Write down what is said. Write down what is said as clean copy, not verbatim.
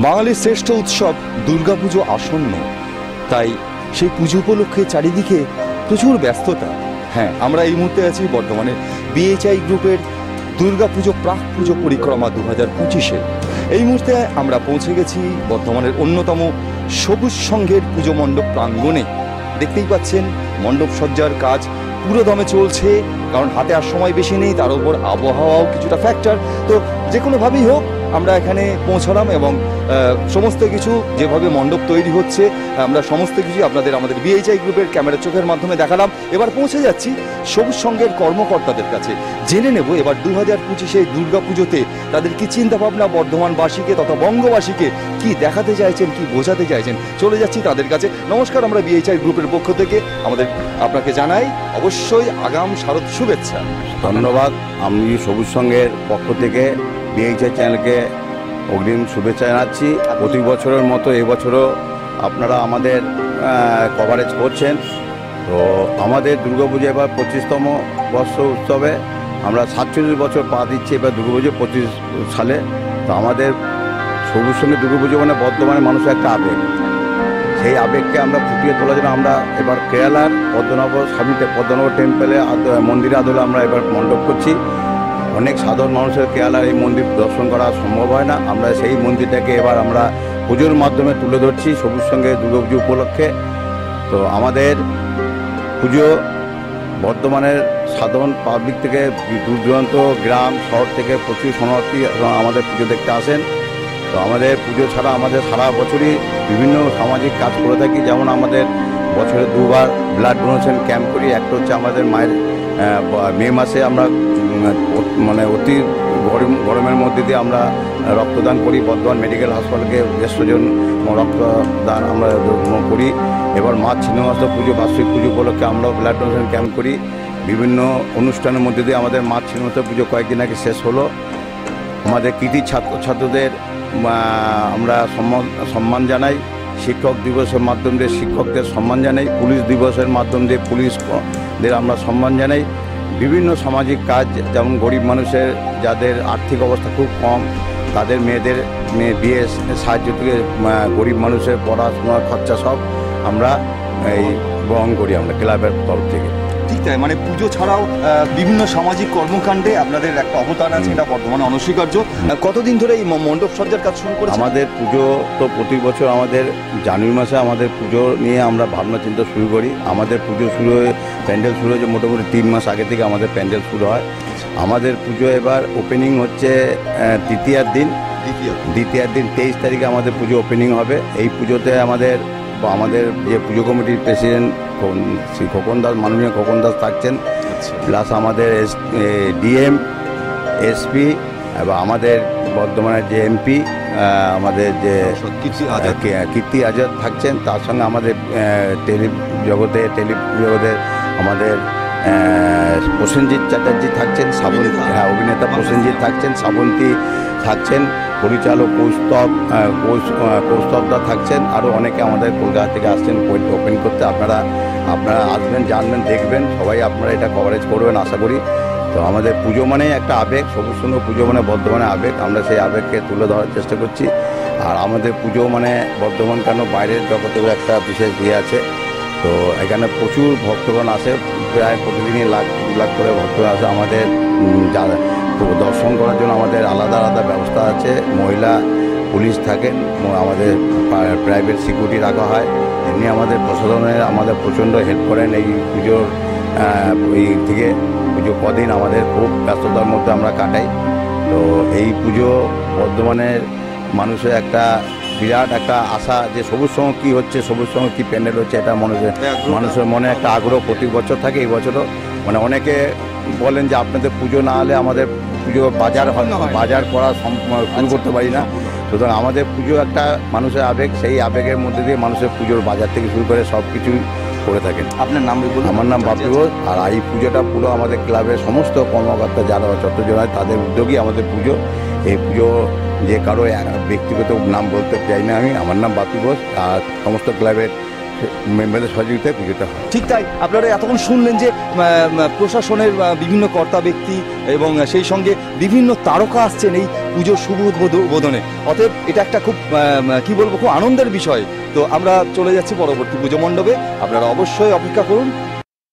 বাঙালির শ্রেষ্ঠ উৎসব দুর্গাপুজো আসন্ন, তাই সেই পুজো উপলক্ষে চারিদিকে প্রচুর ব্যস্ততা। হ্যাঁ, আমরা এই মুহূর্তে আছি বর্ধমানের বিএইচআই গ্রুপের দুর্গাপুজো প্রাক পুজো পরিক্রমা 2025-এ। এই মুহূর্তে আমরা পৌঁছে গেছি বর্ধমানের অন্যতম সবুজ সংঘের পুজো মণ্ডপ প্রাঙ্গণে। দেখতেই পাচ্ছেন মণ্ডপ সজ্জার কাজ পুরোদমে চলছে, কারণ হাতে আর সময় বেশি নেই, তার উপর আবহাওয়াও কিছুটা ফ্যাক্টর। তো যে কোনোভাবেই হোক আমরা এখানে পৌঁছলাম এবং সমস্ত কিছু যেভাবে মণ্ডপ তৈরি হচ্ছে আমরা সমস্ত কিছু আমাদের বিএইচআই গ্রুপের ক্যামেরা চোখের মাধ্যমে দেখালাম। এবার পৌঁছে যাচ্ছি সবুজ সংঘের কর্মকর্তাদের কাছে, জেনে নেব এবার 2025-এ দুর্গাপুজোতে তাদের কি চিন্তাভাবনা, বর্ধমানবাসীকে তথা বঙ্গবাসীকে কি দেখাতে চাইছেন, কি বোঝাতে চাইছেন। চলে যাচ্ছি তাদের কাছে। নমস্কার, আমরা বিএইচআই গ্রুপের পক্ষ থেকে আপনাকে জানাই অবশ্যই আগাম শারদ শুভেচ্ছা। ধন্যবাদ। আমি সবুজ সংঘের পক্ষ থেকে বিএইচআই চ্যানেলকে অগ্রিম শুভেচ্ছা জানাচ্ছি। প্রতি বছরের মতো এবছরও আপনারা আমাদের কভারেজ করছেন। তো আমাদের দুর্গাপুজো এবার 25তম বর্ষ উৎসবে আমরা 47 বছর পা দিচ্ছি এবার দুর্গাপুজো 25 সালে। তো আমাদের সবুজ সংঘের দুর্গাপুজো মানে বর্তমানে মানুষের একটা আবেগ, সেই আবেগকে আমরা ফুটিয়ে তোলার জন্য আমরা এবার কেরালার পদ্মনাভ টেম্পলে মন্দিরে আদলে আমরা এবার মণ্ডপ করছি। অনেক সাধারণ মানুষের কেরালার এই মন্দির দর্শন করা সম্ভব হয় না, আমরা সেই মন্দিরটাকে এবার আমরা পুজোর মাধ্যমে তুলে ধরছি সবুজ সংঘের দুর্গাপুজো উপলক্ষে। তো আমাদের পুজো বর্ধমানের সাধারণ পাবলিক থেকে দূর দূরান্ত গ্রাম শহর থেকে প্রচুর শরণার্থী আমাদের পুজো দেখতে আসেন। তো আমাদের পুজো ছাড়া আমাদের সারা বছরই বিভিন্ন সামাজিক কাজ করে থাকি, যেমন আমাদের বছরে 2বার ব্লাড ডোনেশন ক্যাম্প করি। একটা হচ্ছে আমাদের মায়ের মে মাসে আমরা মানে অতি গরমের মধ্যে দিয়ে আমরা রক্তদান করি, বর্ধমান মেডিকেল হাসপাতালকে 150 জন রক্তদান আমরা করি। এবার মা ছিন্নমস্তা পুজো বার্ষিক পুজো উপলক্ষে আমরাও ব্লাড ডোনেশন ক্যাম্প করি। বিভিন্ন অনুষ্ঠানের মধ্যে দিয়ে আমাদের মা ছিন্নমস্তা পুজো কয়েকদিন আগে শেষ হলো। আমাদের কৃতি ছাত্রদের আমরা সম্মান জানাই, শিক্ষক দিবসের মাধ্যম দিয়ে শিক্ষকদের সম্মান জানাই, পুলিশ দিবসের মাধ্যম দিয়ে পুলিশদের আমরা সম্মান জানাই। বিভিন্ন সামাজিক কাজ, যেমন গরিব মানুষের যাদের আর্থিক অবস্থা খুব কম তাদের মেয়েদের বিয়ে সাহায্য থেকে গরিব মানুষের পড়াশোনার খরচা সব আমরা এই বহন করি আমরা ক্লাবের তরফ থেকে। ঠিক তাই, মানে পুজো ছাড়াও বিভিন্ন সামাজিক কর্মকাণ্ডে আপনাদের একটা অবদান আছে, এটা বর্তমানে অনস্বীকার্য। কতদিন ধরে এই মণ্ডপ সজ্জার কাজ শুরু করেছেন? আমাদের পুজো তো প্রতি বছর আমাদের জানুয়ারি মাসে আমাদের পুজো নিয়ে আমরা ভাবনা চিন্তা শুরু করি। আমাদের পুজো শুরু হয়ে প্যান্ডেল শুরু হয়েছে মোটামুটি 3 মাস আগে থেকে আমাদের প্যান্ডেল শুরু হয়। আমাদের পুজো এবার ওপেনিং হচ্ছে দ্বিতীয়ার দিন 23 তারিখে আমাদের পুজো ওপেনিং হবে। এই পুজোতে আমাদের যে পুজো কমিটির প্রেসিডেন্ট শ্রী খোকন দাস, মাননীয় খোকন দাস থাকছেন, প্লাস আমাদের ডিএম, এসপি এবং আমাদের বর্ধমানের যে এমপি আমাদের যে কীর্তি আজাদ থাকছেন। তার সঙ্গে আমাদের টেলি জগতের আমাদের প্রসেনজিৎ চ্যাটার্জি থাকছেন, অভিনেতা প্রসেনজিৎ থাকছেন, শ্রাবন্তী থাকছেন, পরিচালক কৌস্তবদা থাকছেন, আরও অনেকে আমাদের কলকাতা থেকে আসছেন ওপেন করতে। আপনারা আসবেন, জানবেন, দেখবেন, সবাই আপনারা এটা কভারেজ করবেন আশা করি। তো আমাদের পুজো মানে একটা আবেগ, সবুজ সংঘ পুজো মানে বর্ধমানে আবেগ, আমরা সেই আবেগকে তুলে ধরার চেষ্টা করছি। আর আমাদের পুজো মানে বর্ধমান কেন বাইরের জগতেও একটা বিশেষ ইয়ে আছে। তো এখানে প্রচুর ভক্তগণ আসে, প্রায় প্রতিদিনই লাখ করে ভক্তগণ আসে। আমাদের দর্শন করার জন্য আমাদের আলাদা আলাদা ব্যবস্থা আছে, মহিলা পুলিশ থাকেন, আমাদের প্রাইভেট সিকিউরিটি রাখা হয়। এমনি আমাদের প্রশাসনের আমাদের প্রচণ্ড হেল্প করেন এই পুজোর থেকে পুজো কদিন আমাদের খুব ব্যস্ততার মধ্যে আমরা কাটাই। তো এই পুজো বর্ধমানের মানুষের একটা বিরাট একটা আশা যে সবুজ সংঘ কী হচ্ছে, সবুজ সংঘ কী প্যান্ডেল হচ্ছে, এটা মানুষের মনে একটা আগ্রহ প্রতি বছর থাকে। এই বছরও মানে অনেকে বলেন যে আপনাদের পুজো না হলে আমাদের পুজো বাজার করা শুরু করতে পারি না। সুতরাং আমাদের পুজো একটা মানুষের আবেগ, সেই আবেগের মধ্যে দিয়ে মানুষের পুজোর বাজার থেকে শুরু করে সব কিছুই করে থাকেন। আপনার নাম বলুন? আমার নাম বাপি ঘোষ। আর এই পুজোটা পুরো আমাদের ক্লাবের সমস্ত কর্মকর্তা যারা চট্টগ্রাম হয় তাদের উদ্যোগী আমাদের পুজো। এই পুজো যে কারো ব্যক্তিগত নাম বলতে চাই না আমি, আমার নাম বাপি ঘোষ। আর সমস্ত ক্লাবের মেম্বারদের সহযোগিতায় পুজোটা হয়। ঠিক তাই, আপনারা এতক্ষণ শুনলেন যে প্রশাসনের বিভিন্ন কর্তা ব্যক্তি এবং সেই সঙ্গে বিভিন্ন তারকা আসছেন এই পুজোর শুভ উদ্বোধনে। অতএব এটা একটা খুব কি বলবো, খুব আনন্দের বিষয়। তো আমরা চলে যাচ্ছি পরবর্তী পুজো মণ্ডপে, আপনারা অবশ্যই অপেক্ষা করুন।